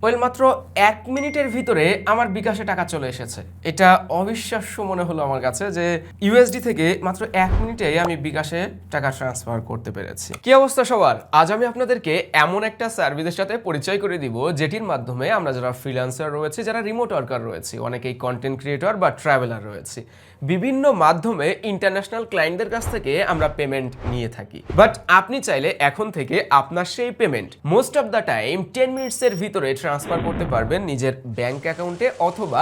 Well মাত্র 1 মিনিটের ভিতরে আমার বিকাশে টাকা চলে এসেছে। এটা অবিশ্বাস্য মনে হলো আমার কাছে যে ইউএসডি থেকে মাত্র 1 মিনিটে আমি বিকাশে টাকা ট্রান্সফার করতে পেরেছি। কি অবস্থা সবার? আজ আমি আপনাদেরকে এমন একটা সার্ভিসের সাথে পরিচয় করে দিব যেটির মাধ্যমে আমরা যারা ফ্রিল্যান্সার রয়েছে, যারা রিমোট ওয়ার্কার রয়েছে, অনেকেই কন্টেন্ট ক্রিয়েটর বা ট্রাভেলার রয়েছে, বিভিন্ন মাধ্যমে ইন্টারন্যাশনাল ক্লায়েন্টদের কাছ থেকে আমরা পেমেন্ট নিয়ে থাকি। বাট আপনি চাইলে এখন থেকে আপনার সেই payment most of the time 10 মিনিটসের ভিতরে ট্রান্সফার করতে পারবেন নিজের ব্যাংক অ্যাকাউন্টে অথবা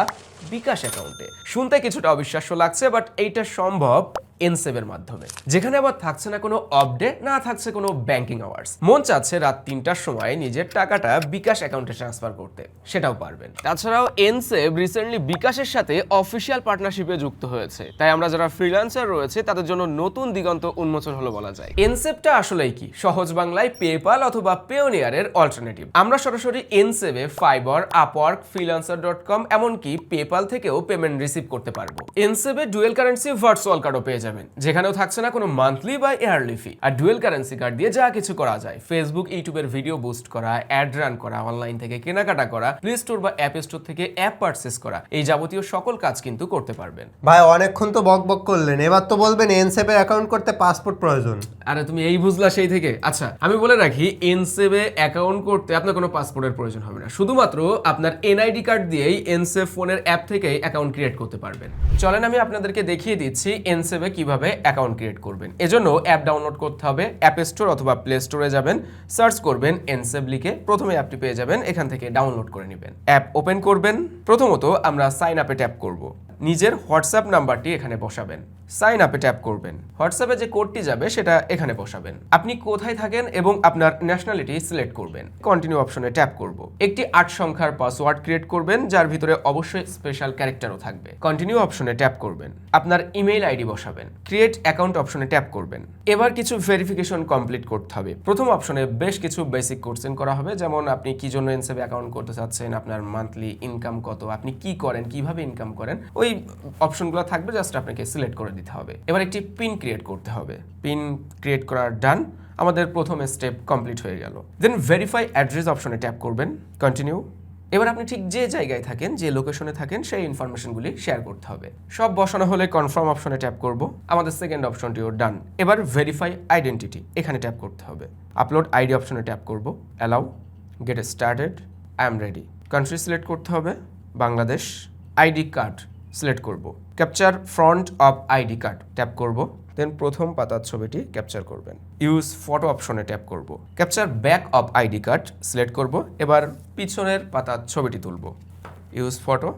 বিকাশ অ্যাকাউন্টে। শুনতে কিছুটা অবিশ্বাস্য লাগছে, বাট এইটা সম্ভব এনসেভের মাধ্যমে, যেখানে আবার থাকছে না কোনো আপডেট, না থাকছে কোনো ব্যাংকিং আওয়ার্স। মন চাচ্ছে রাত 3টার সময় নিজের টাকাটা বিকাশ অ্যাকাউন্টে ট্রান্সফার করতে, সেটাও পারবেন। তাছাড়াও এনসেভ রিসেন্টলি বিকাশের সাথে অফিসিয়াল পার্টনারশিপে যুক্ত হয়েছে, তাই আমরা যারা ফ্রিল্যান্সার রয়েছে তাদের জন্য নতুন দিগন্ত উন্মোচন হলো বলা যায়। এনসেভটা আসলেই কি? সহজ বাংলায় পেপাল অথবা পেওনিয়ারের অল্টারনেটিভ। আমরা সরাসরি এনসেভে ফাইবার, আপওয়ার্ক, freelancer.com এমনকি পেপাল থেকেও পেমেন্ট রিসিভ করতে পারবো। এনসেভে ডুয়েল কারেন্সি ভার্চুয়াল কার্ডও পেয়ে যাবেন, যেখানেও থাকছে না কোনো মান্থলি বা ইয়ারলি ফি। আর ডুয়েল কারেন্সি কার্ড দিয়ে যা কিছু করা যায়, ফেসবুক, ইউটিউবের ভিডিও বুস্ট করা, অ্যাড রান করা, অনলাইন থেকে কেনাকাটা করা, প্লে স্টোর বা অ্যাপ স্টোর থেকে অ্যাপ পারচেস করা, এই যাবতীয় সকল কাজ কিন্তু করতে পারবেন। ভাই অনেকক্ষণ তো বক বক করলেন, এবার তো বলবেন এনসেপে অ্যাকাউন্ট করতে পাসপোর্ট প্রয়োজন। আরে তুমি এই বুঝলা সেই থেকে? আচ্ছা আমি বলে রাখি, এনসেভে অ্যাকাউন্ট করতে আপনার কোনো পাসপোর্টের প্রয়োজন হবে না, শুধুমাত্র আপনার এনআইডি কার্ড দিয়েই এনসেভ ফোনের অ্যাপ থেকেই অ্যাকাউন্ট ক্রিয়েট করতে পারবেন। চলেন আমি আপনাদেরকে দেখিয়ে দিচ্ছি এনসেভে কিভাবে অ্যাকাউন্ট ক্রিয়েট করবেন। এজন্য অ্যাপ ডাউনলোড করতে হবে। অ্যাপ স্টোর অথবা প্লে স্টোরে যাবেন, সার্চ করবেন এনসেভ লিখে, প্রথমে অ্যাপটি পেয়ে যাবেন, এখান থেকে ডাউনলোড করে নেবেন। অ্যাপ ওপেন করবেন। প্রথমত আমরা সাইন আপে ট্যাপ করব। নিজের হোয়াটসঅ্যাপ নাম্বারটি এখানে বসাবেন। সাইন আপে ট্যাপ করবেন। হোয়াটসঅ্যাপে যে কোডটি যাবে সেটা এখানে বসাবেন। আপনি কোথায় থাকেন এবং আপনার ন্যাশনালিটি সিলেক্ট করবেন। কন্টিনিউ অপশনে ট্যাপ করব। একটি 8 সংখ্যার পাসওয়ার্ড ক্রিয়েট করবেন, যার ভিতরে অবশ্যই স্পেশাল ক্যারেক্টারও থাকবে। কন্টিনিউ অপশনে ট্যাপ করবেন। আপনার ইমেইল আইডি বসাবেন। ক্রিয়েট অ্যাকাউন্ট অপশনে ট্যাপ করবেন। এবার কিছু ভেরিফিকেশন কমপ্লিট করতে হবে। প্রথম অপশনে বেশ কিছু বেসিক কোশ্চেন করা হবে, যেমন আপনি কি জন্য এনসেভ অ্যাকাউন্ট করতে চাচ্ছেন, আপনার মান্থলি ইনকাম কত, আপনি কি করেন, কিভাবে ইনকাম করেন, ওই অপশনগুলো থাকবে, জাস্ট আপনাকে সিলেক্ট করে দিতে হবে। এবার একটি পিন ক্রিয়েট করতে হবে। পিন ক্রিয়েট করার ডান, আমাদের প্রথম স্টেপ কমপ্লিট হয়ে গেল। দেন ভেরিফাই অ্যাড্রেস অপশনে ট্যাপ করবেন। কন্টিনিউ। এবার আপনি ঠিক যে জায়গায় থাকেন, যে লোকেশনে থাকেন, সেই ইনফরমেশনগুলি শেয়ার করতে হবে। সব বসানো হলে কনফার্ম অপশনে ট্যাপ করব। আমাদের সেকেন্ড অপশনটিও ডান। এবার ভেরিফাই আইডেন্টিটি এখানে ট্যাপ করতে হবে। আপলোড আইডি অপশনে ট্যাপ করব। Allow, get started, I am ready. Country select করতে হবে, বাংলাদেশ। আইডি কার্ড সিলেক্ট করব। Capture front of ID card tap করব। দেন প্রথম পাতার ছবিটি ক্যাপচার করবেন। ইউজ ফটো অপশনে ট্যাপ করব। Capture back of ID card select করব। এবার পিছনের পাতার ছবিটি তুলব। Use photo,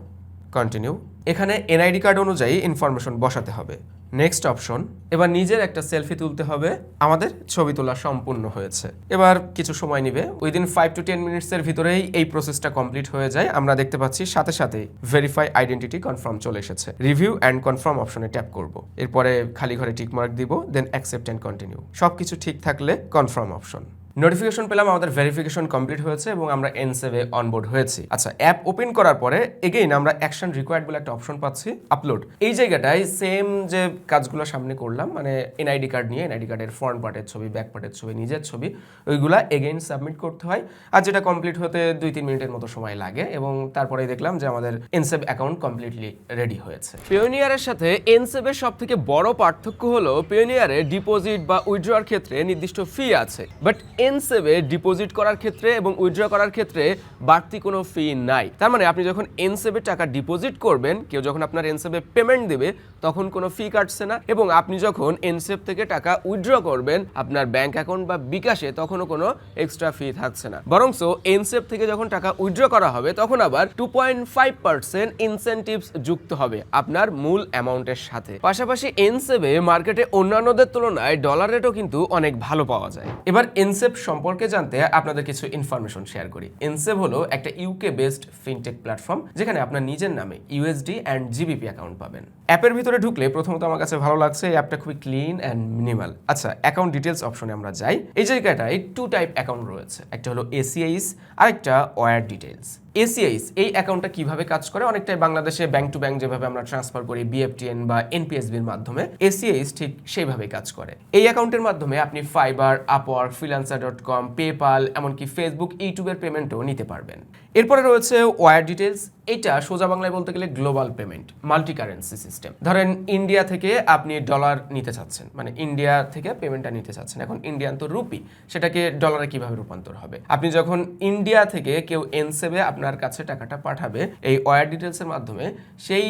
continue. এখানে এনআইডি কার্ড অনুযায়ী ইনফরমেশন বসাতে হবে। Next option. এবার নিজের একটা সেলফি তুলতে হবে। আমাদের ছবি তোলা সম্পূর্ণ হয়েছে। এবার কিছু সময় নেবে, উইদিন 5 to 10 মিনিটসের ভিতরেই এই প্রসেসটা কমপ্লিট হয়ে যায়। আমরা দেখতে পাচ্ছি সাথে সাথে ভেরিফাই আইডেন্টিটি কনফার্ম চলে এসেছে। রিভিউ অ্যান্ড কনফার্ম অপশনে ট্যাপ করব। এরপরে খালি ঘরে টিক মার্ক দিব, দেন অ্যাকসেপ্ট অ্যান্ড কন্টিনিউ। সবকিছু ঠিক থাকলে কনফার্ম অপশন। নোটিফিকেশন পেলাম আমাদের ভেরিফিকেশন কমপ্লিট হয়েছে এবং আমরা এনসেভে অনবোর্ড হয়েছি। আচ্ছা, অ্যাপ ওপেন করার পরে এগেইন আমরা অ্যাকশন রিকোয়ার্ড বলে একটা অপশন পাচ্ছি, আপলোড। এই জায়গাটায় সেম যে কাজগুলো সামনে করলাম, মানে এনআইডি কার্ড নিয়ে এনআইডি কার্ডের ফ্রন্ট পার্টের ছবি, ব্যাক পার্টের ছবি, নিজের ছবি, ওইগুলা এগেইন সাবমিট করতে হয়। আর যেটা কমপ্লিট হতে 2-3 মিনিটের মতো সময় লাগে এবং তারপরেই দেখলাম যে আমাদের এনসেভ অ্যাকাউন্ট কমপ্লিটলি রেডি হয়েছে। পেওনিয়ারের সাথে এনসেভের সব থেকে বড় পার্থক্য হলো পেওনিয়ারে ডিপোজিট বা উইথড্রয়ার ক্ষেত্রে নির্দিষ্ট ফি আছে, বাট এনসেভে ডিপোজিট করার ক্ষেত্রে এবং উইথড্র করার ক্ষেত্রে বাড়তি কোনো ফি নাই। তার মানে আপনি যখন এনসেভে টাকা ডিপোজিট করবেন, কেউ যখন আপনার এনসেভে পেমেন্ট দেবে, তখন কোনো ফি কাটছে না, এবং আপনি যখন এনসেভ থেকে টাকা উইথড্র করবেন আপনার ব্যাংক অ্যাকাউন্ট বা বিকাশে, তখনও কোনো এক্সট্রা ফি থাকছে না। বরংস এনসেভ থেকে যখন টাকা উইথড্র করা হবে, তখন আবার 2.5% ইনসেনটিভস যুক্ত হবে আপনার মূল অ্যামাউন্টের সাথে। পাশাপাশি এনসেভে মার্কেটে অন্যান্যদের তুলনায় ডলার রেটও কিন্তু অনেক ভালো পাওয়া যায়। এবার এনসেভ সম্পর্কে জানতে আপনাদের কিছু ইনফরমেশন শেয়ার করি। এনসেভ হলো একটা ইউকে বেসড ফিনটেক প্ল্যাটফর্ম, যেখানে আপনার নিজের নামে ইউএসডি অ্যান্ড জিবিপি অ্যাকাউন্ট পাবেন। অ্যাপের ভিতরে ঢুকলে প্রথমত আমার কাছে ভালো লাগছে, এই অ্যাপটা খুবই ক্লিন অ্যান্ড মিনিমাল। আচ্ছা, অ্যাকাউন্ট ডিটেলস অপশনে আমরা যাই। এই জায়গাটায় 2 টাইপ অ্যাকাউন্ট রয়েছে, একটা হলো এসিআইস আর একটা ওয়্যার ডিটেলস। এসিআইস এই অ্যাকাউন্টটা কিভাবে কাজ করে, অনেকটাই বাংলাদেশে ব্যাংক টু ব্যাংক যেভাবে আমরা ট্রান্সফার করি বিএফটিএন বা এনপিএসবির মাধ্যমে, এসিআইস ঠিক সেইভাবেই কাজ করে। এই অ্যাকাউন্টের মাধ্যমে আপনি ফাইবার, আপওয়ার্ক, freelancer.com, পেপাল, এমনকি ফেসবুক, ইউটিউবের পেমেন্টও নিতে পারবেন। এরপরে রয়েছে ওয়্যার ডিটেলস। এটা সোজা বাংলায় বলতে গেলে global payment, multi currency system. ধরেন ইন্ডিয়া থেকে আপনি ডলার নিতে চাচ্ছেন, মানে ইন্ডিয়া থেকে পেমেন্টটা নিতে চাচ্ছেন, এখন ইন্ডিয়ান তো রুপি, সেটাকে ডলারে কিভাবে রূপান্তর হবে? আপনি যখন ইন্ডিয়া থেকে কেউ এনসেবে আপনার কাছে টাকাটা পাঠাবে এই ওয়্যার ডিটেলসের মাধ্যমে, সেই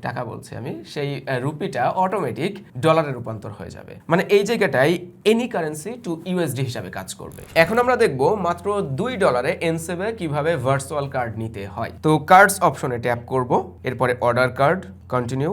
টাকা বলছি আমি, সেই রুপিটা অটোমেটিক ডলারে রূপান্তর হয়ে যাবে। মানে এই জায়গাটাই এনি কারেন্সি টু ইউএসডি হিসাবে কাজ করবে। এখন আমরা দেখব মাত্র $2 এনসেবে কিভাবে ভার্চুয়াল কার্ড নিতে হয়। তো কার্ডস অপশনে ট্যাপ করব, এরপরে order card, continue,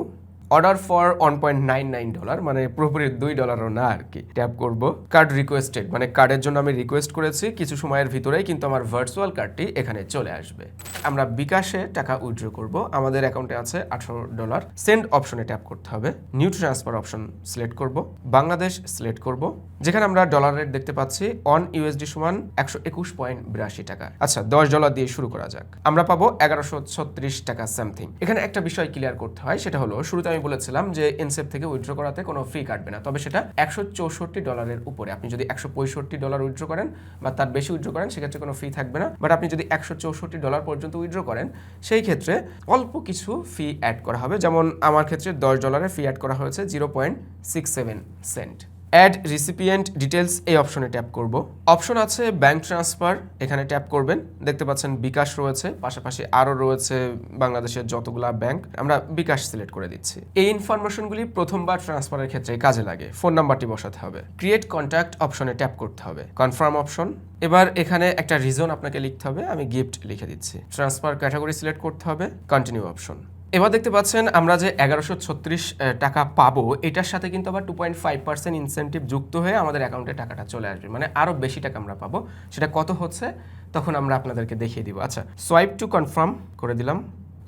order for $1.99, মানে পুরোপুরি $2 না আর কি। ট্যাপ করব, কার্ড রিকোয়েস্টেড, মানে কার্ডের জন্য আমি রিকোয়েস্ট করেছি, কিছু সময়ের ভিতরেই কিন্তু আমার ভার্চুয়াল কার্ডটি এখানে চলে আসবে। আমরা বিকাশে টাকা উইথড্র করব, আমাদের অ্যাকাউন্টে আছে $18। সেন্ড অপশনে ট্যাপ করতে হবে, নিউ ট্রান্সফার অপশন সিলেক্ট করব, বাংলাদেশ সিলেক্ট করব, যেখানে আমরা ডলার রেট দেখতে পাচ্ছি অন ইউএসডি সমান 121.82 টাকা। আচ্ছা, $10 দিয়ে শুরু করা যাক। আমরা পাবো 1136 টাকা সামথিং। এখানে একটা বিষয় ক্লিয়ার করতে হয়, সেটা হলো শুরুতে আমি বলেছিলাম যে এনসেপ থেকে উইথড্র করাতে কোনো ফি কাটবে না, তবে সেটা $164 উপরে। আপনি যদি $165 উইথড্র করেন বা তার বেশি উইথড্র করেন সেক্ষেত্রে কোনো ফি থাকবে না, বাট আপনি যদি $164 পর্যন্ত উইথড্র করেন সেই ক্ষেত্রে অল্প কিছু ফি অ্যাড করা হবে। যেমন আমার ক্ষেত্রে $10 ফি অ্যাড করা হয়েছে 0.67 সেন্ট। অ্যাড রিসিপিয়েন্ট ডিটেলস এই অপশনে ট্যাপ করব। অপশন আছে ব্যাংক ট্রান্সফার, এখানে ট্যাপ করবেন। দেখতে পাচ্ছেন বিকাশ রয়েছে, পাশাপাশি আরও রয়েছে বাংলাদেশের যতগুলা ব্যাংক। আমরা বিকাশ সিলেক্ট করে দিচ্ছি। এই ইনফরমেশনগুলি প্রথমবার ট্রান্সফারের ক্ষেত্রে কাজে লাগে। ফোন নাম্বারটি বসাতে হবে, ক্রিয়েট কন্ট্যাক্ট অপশনে ট্যাপ করতে হবে, কনফার্ম অপশন। এবার এখানে একটা রিজন আপনাকে লিখতে হবে, আমি গিফট লিখে দিচ্ছি। ট্রান্সফার ক্যাটাগরি সিলেক্ট করতে হবে, কন্টিনিউ অপশন। এবার দেখতে পাচ্ছেন আমরা যে 1136 টাকা পাবো, এটার সাথে কিন্তু আবার 2.5% ইনসেন্টিভ যুক্ত হয়ে আমাদের অ্যাকাউন্টে টাকাটা চলে আসবে, মানে আরও বেশি টাকা আমরা পাবো। সেটা কত হচ্ছে তখন আমরা আপনাদেরকে দেখিয়ে দিব। আচ্ছা, সোয়াইপ টু কনফার্ম করে দিলাম।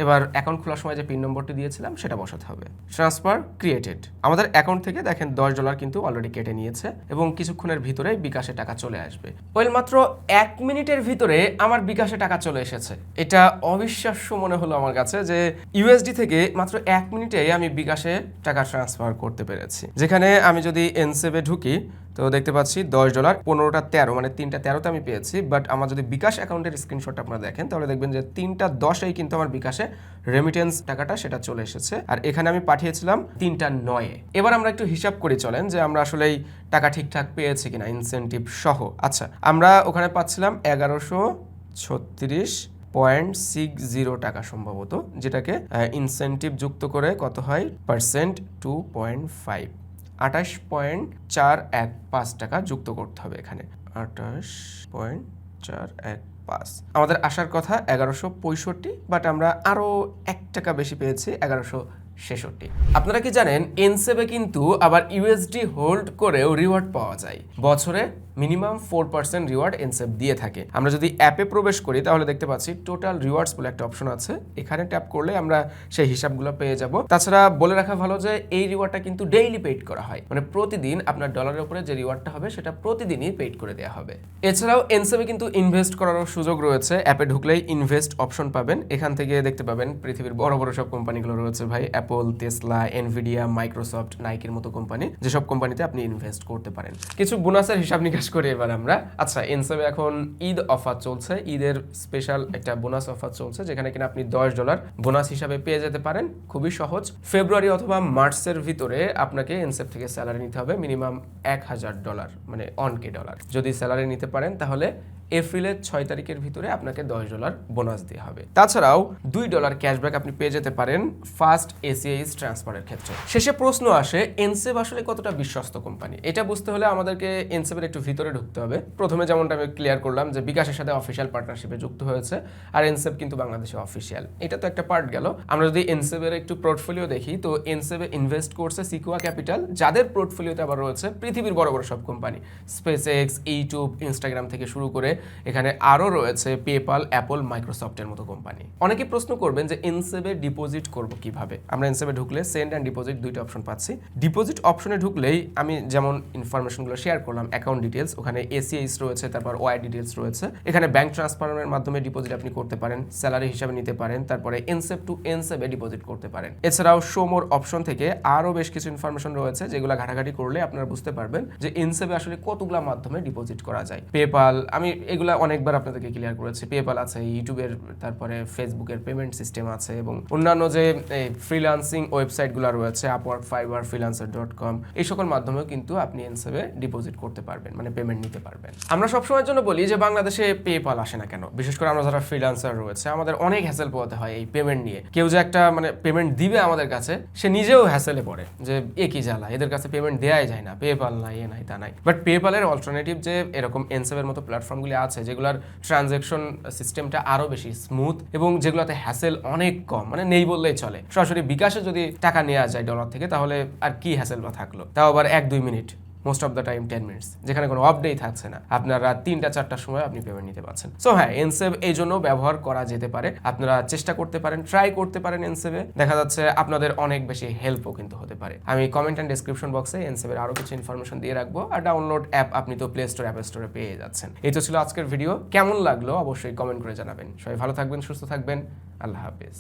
এবার অ্যাকাউন্ট খোলার সময় যে পিন নম্বরটি দিয়েছিলাম সেটা বসাতে হবে। Transfer created. আমাদের অ্যাকাউন্ট থেকে দেখেন $10 কিন্তু অলরেডি কেটে নিয়েছে এবং কিছুক্ষণের ভিতরে বিকাশে টাকা চলে আসবে। ওয়েল, মাত্র 1 মিনিটের ভিতরে আমার বিকাশে টাকা চলে এসেছে। এটা অবিশ্বাস্য মনে হলো আমার কাছে যে ইউএসডি থেকে মাত্র 1 মিনিটে আমি বিকাশে টাকা ট্রান্সফার করতে পেরেছি। যেখানে আমি যদি এনসেভে ঢুকি তো দেখতে পাচ্ছি $10, 15টা 13, মানে 3টা 13তে আমি পেয়েছি। বাট আমার যদি বিকাশ অ্যাকাউন্টের স্ক্রিনশটটা আপনারা দেখেন তাহলে দেখবেন যে 3টা 10এই কিন্তু আমার বিকাশে রেমিটেন্স টাকাটা সেটা চলে এসেছে, আর এখানে আমি পাঠিয়েছিলাম 3টা 9-এ। এবার আমরা একটু হিসাব করে চলেন যে আমরা আসলে এই টাকা ঠিকঠাক পেয়েছি কিনা ইনসেন্টিভ সহ। আচ্ছা, আমরা ওখানে পাচ্ছিলাম 1136.60 টাকা সম্ভবত, যেটাকে ইনসেন্টিভ যুক্ত করে কত হয় পার্সেন্ট 2.5, 28.415 টাকা যুক্ত করতে হবে এখানে। 28.415। আমাদের আসার কথা 1165, বাট আমরা আরও 1 টাকা বেশি পেয়েছি, 1166। আপনারা কি জানেন এনসেবে কিন্তু আবার ইউএসডি হোল্ড করেও রিওয়ার্ড পাওয়া যায়। বছরে মিনিমাম 4% রিওয়ার্ড এনসেব দিয়ে থাকে। আমরা যদি অ্যাপে প্রবেশ করি তাহলে দেখতে পাচ্ছি টোটাল রিওয়ার্ডস বলে একটা অপশন আছে, এখানে ট্যাপ করলে আমরা সেই হিসাবগুলো পেয়ে যাব। তাছাড়া বলে রাখা ভালো যে এই রিওয়ার্ডটা কিন্তু ডেইলি পেইড করা হয়, মানে প্রতিদিন আপনার ডলারের উপরে যে রিওয়ার্ডটা হবে সেটা প্রতিদিনই পেইড করে দেওয়া হবে। এছাড়াও এনসেবে কিন্তু ইনভেস্ট করারও সুযোগ রয়েছে। অ্যাপে ঢুকলেই ইনভেস্ট অপশন পাবেন, এখান থেকে দেখতে পাবেন পৃথিবীর বড় বড় সব কোম্পানিগুলো রয়েছে ভাই, অ্যাপল, টেসলা, এনভিডিয়া, মাইক্রোসফট, নাইকের মতো কোম্পানি, যেসব কোম্পানিতে আপনি ইনভেস্ট করতে পারেন। কিছু বোনাসের হিসাব নিকাশ করে এবার আমরা। আচ্ছা, এনসেবে এখন ঈদ অফার চলছে, ঈদের স্পেশাল একটা বোনাস অফার চলছে, যেখানে কিনা আপনি $10 বোনাস হিসাবে পেয়ে যেতে পারেন। খুবই সহজ, ফেব্রুয়ারি অথবা মার্চের ভিতরে আপনাকে এনসেব থেকে স্যালারি নিতে হবে মিনিমাম $1000, মানে $1K। যদি স্যালারি নিতে পারেন তাহলে এপ্রিলের 6 তারিখের ভিতরে আপনাকে $10 বোনাস দেওয়া হবে। তাছাড়াও $2 ক্যাশব্যাক আপনি পেয়ে যেতে পারেন ফার্স্ট এসিআইএস ট্রান্সফারের ক্ষেত্রে। শেষে প্রশ্ন আসে, এনসেব আসলে কতটা বিশ্বস্ত কোম্পানি? এটা বুঝতে হলে আমাদেরকে এনসেবের একটু ভিতরে ঢুকতে হবে। প্রথমে যেমনটা আমি ক্লিয়ার করলাম যে বিকাশের সাথে অফিসিয়াল পার্টনারশিপে যুক্ত হয়েছে, আর এনসেব কিন্তু বাংলাদেশে অফিসিয়াল, এটা তো একটা পার্ট গেল। আমরা যদি এনসেবের একটু পোর্টফোলিও দেখি তো এনসেবে ইনভেস্ট করছে সিকুয়া ক্যাপিটাল, যাদের পোর্টফোলিওতে আবার রয়েছে পৃথিবীর বড় বড় সব কোম্পানি, স্পেসএক্স, ইউটিউব, ইনস্টাগ্রাম থেকে শুরু করে এখানে আরও রয়েছে পেপাল, অ্যাপল, মাইক্রোসফটের মতো কোম্পানি। অনেকে প্রশ্ন করবেন যে এনসেবে ডিপোজিট করব কিভাবে? আমরা এনসেবে ঢুকলে সেন্ড অ্যান্ড ডিপোজিট দুইটা অপশন পাচ্ছি। ডিপোজিট অপশনে ঢুকলেই আমি যেমন ইনফরমেশনগুলো শেয়ার করলাম, অ্যাকাউন্ট ডিটেলস, ওখানে এসিআইএস রয়েছে, তারপর ওয়াই ডিটেলস রয়েছে। এখানে ব্যাংক ট্রান্সফারের মাধ্যমে ডিপোজিট আপনি করতে পারেন, স্যালারি হিসাবে নিতে পারেন, তারপরে এনসেব টু এনসেবে ডিপোজিট করতে পারেন। এছাড়াও শো মোর অপশন থেকে আরও বেশ কিছু ইনফরমেশন রয়েছে, যেগুলো ঘাটাঘাটি করলে আপনারা বুঝতে পারবেন যে এনসেবে আসলে কতগুলো মাধ্যমে ডিপোজিট করা যায়। পেপাল, আমি এগুলা অনেকবার আপনাদেরকে ক্লিয়ার করেছি। পেপাল আছে, ইউটিউবের, তারপরে ফেসবুকের পেমেন্ট সিস্টেম আছে এবং অন্যান্য যে ফ্রিল্যান্সিং ওয়েবসাইটগুলো রয়েছে আপওয়ার্ক, ফাইবার, freelancer.com, এই সকল মাধ্যমেও কিন্তু আপনি এনসেভে ডিপোজিট করতে পারবেন, মানে পেমেন্ট নিতে পারবেন। আমরা সবসময়ের জন্য বলি যে বাংলাদেশে পেপাল আসে না কেন, বিশেষ করে আমরা যারা ফ্রিল্যান্সার রয়েছে আমাদের অনেক হ্যাসেল পোহাতে হয় এই পেমেন্ট নিয়ে। কেউ যে একটা মানে পেমেন্ট দিবে আমাদের কাছে, সে নিজেও হ্যাসেলে পড়ে যে এ কি জ্বালা, এদের কাছে পেমেন্ট দেওয়াই যায় না, পেপাল নাই, এ নাই, তা নাই। বাট পেপালের অল্টারনেটিভ যে এরকম এনসেভের মতো প্ল্যাটফর্মগুলি আছে যেগুলোর ট্রানজ্যাকশন সিস্টেমটা আরো বেশি স্মুথ এবং যেগুলোতে হ্যাসেল অনেক কম, মানে নেই বললেই চলে। সরাসরি বিকাশে যদি টাকা নেওয়া যায় ডলার থেকে, তাহলে আর কি হ্যাসেল বা থাকলো, তাও আবার 1-2 minute, most of the time 10 minutes, যেখানে কোনো আপডেট থাকছে না, আপনার রাত 3টা-4টার সময় আপনি পেমেন্ট নিতে পারছেন। সো হ্যাঁ, এনসেভ এই জন্য ব্যবহার করা যেতে পারে, আপনারা চেষ্টা করতে পারেন, ট্রাই করতে পারেন এনসেভে, দেখা যাচ্ছে আপনাদের অনেক বেশি হেল্পও কিন্তু হতে পারে। আমি কমেন্ট অ্যান্ড ডেসক্রিপশন বক্সে এনসেভের আরো কিছু ইনফরমেশন দিয়ে রাখবো, আর ডাউনলোড অ্যাপ আপনি তো প্লে স্টোর, অ্যাপ স্টোরে পেয়ে যাচ্ছেন। এই তো ছিল আজকের ভিডিও, কেমন লাগলো অবশ্যই কমেন্ট করে জানাবেন। সবাই ভালো থাকবেন, সুস্থ থাকবেন, আল্লাহ হাফেজ।